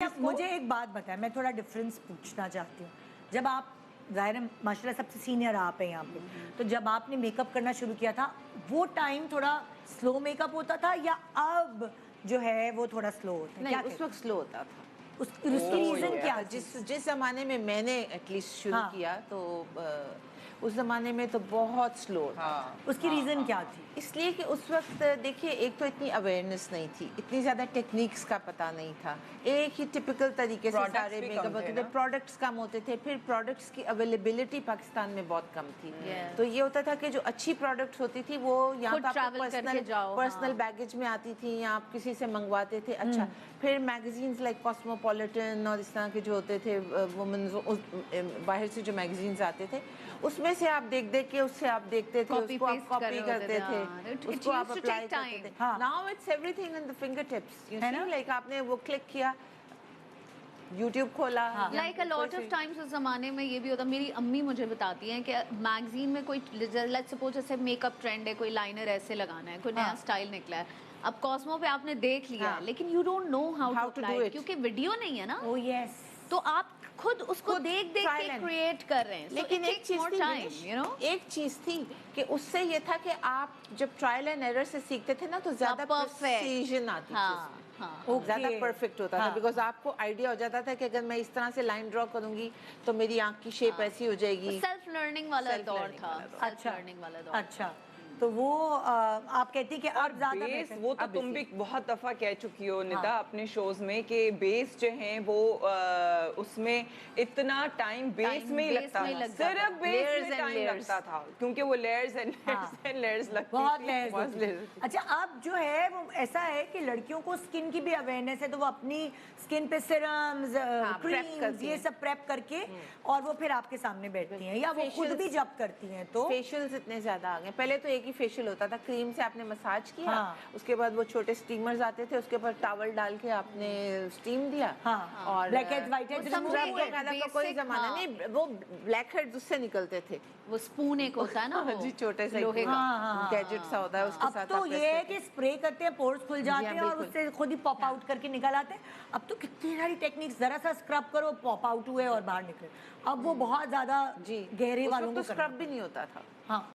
मुझे एक बात बताएं, मैं थोड़ा डिफरेंस पूछना चाहती हूँ। जब आप ज़ाहिर है माशाल्लाह सबसे सीनियर आप हैं यहाँ पे, तो जब आपने मेकअप करना शुरू किया था वो टाइम थोड़ा स्लो मेकअप होता था या अब जो है वो थोड़ा स्लो होता है? नहीं, क्या उस वक्त स्लो होता था। उसकी रीजन क्या थी? जिस ज़माने में मैंने एटलीस्ट शुरू हाँ। किया तो उस ज़माने में तो बहुत स्लो था। उसकी रीजन क्या थी? इसलिए कि उस वक्त देखिए एक तो इतनी अवेयरनेस नहीं थी, इतनी ज़्यादा टेक्निक्स का पता नहीं था, एक ही टिपिकल तरीके से सारे मेकअप होते थे, प्रोडक्ट्स कम होते थे, फिर प्रोडक्ट्स की अवेलेबिलिटी पाकिस्तान में बहुत कम थी। तो ये होता था कि जो अच्छी प्रोडक्ट्स होती थी वो यहाँ तो आपको पर्सनल बैगेज में आती थी या आप किसी से मंगवाते थे। अच्छा, फिर मैगजीन्स लाइक कॉस्मोपॉलिटन और इस तरह के जो होते थे वुमेन्स बाहर से जो मैगजीन्स आते थे उसमें से आप देख देख के उससे आप देखते थे, उसको आप कॉपी करते थे, उसको आप अप्लाई करते थे। Now it's everything in the finger tips, you see, like आपने वो क्लिक किया, यूट्यूब खोला। Like a lot of times उस जमाने में ये भी होता, मेरी अम्मी मुझे बताती हैं कि मैगजीन में कोई लेट्स सपोज जैसे मेकअप ट्रेंड है, कोई लाइनर ऐसे लगाना है, कोई नया स्टाइल निकला है, अब कॉस्मो पे आपने देख लिया लेकिन you don't know how to do it क्योंकि वीडियो नहीं है ना। ओह यस, तो आप खुद उसको देख देख के क्रिएट कर रहे हैं। लेकिन एक चीज थी, एक चीज थी कि उससे ये था कि आप जब ट्रायल एंड एरर से सीखते थे ना तो ज्यादा प्रिसीजन आती थी, ज्यादा परफेक्ट होता था, बिकॉज आपको आइडिया हो जाता था कि अगर मैं इस तरह से लाइन ड्रॉ करूंगी तो मेरी आंख की शेप ऐसी हो जाएगी। सेल्फ लर्निंग वाला दौर था। अच्छा लर्निंग वाला दौर। अच्छा, तो वो आप कहती कि अब ज्यादा बेस, वो तो तुम भी बहुत दफा कह चुकी हो निदा अपने शोज में कि बेस जो है वो उसमें इतना टाइम बेस में ही लगता था, सिर्फ बेस में टाइम लगता था क्योंकि वो लेयर्स एंड लेयर्स लगती थी, बहुत लेयर्स। अच्छा, अब जो है वो ऐसा है कि लड़कियों को स्किन की भी अवेयरनेस है, तो वो अपनी स्किन पे सीरम्स, क्रीम्स, ये सब प्रेप करके और वो फिर आपके सामने बैठती हैं या वो खुद भी जब करती हैं। तो फेशियल्स इतने ज्यादा आ गए, पहले तो फेशियल होता था, क्रीम से आपने मसाज किया, उसके बाद वो छोटे स्टीमर्स आते थे, उसके ऊपर टॉवल डाल के आपने स्टीम दिया, और ब्लैक हेड्स व्हाइट हेड्स का कोई जमाना नहीं, वो ब्लैक हेड्स उससे निकलते थे, वो स्पून एक होता है ना वो जी, छोटे से गैजेट सा होता है उसके साथ। अब तो ये है कि स्प्रे करते हैं, पोर्स खुल जाते हैं और उससे खुद ही पॉप आउट करके निकल आते हैं। अब तो कितनी सारी टेक्निक्स, जरा सा स्क्रब करो पॉप आउट हुए और बाहर निकले। अब वो बहुत ज्यादा गहरे वालों को स्क्रब भी नहीं होता था। हाँ।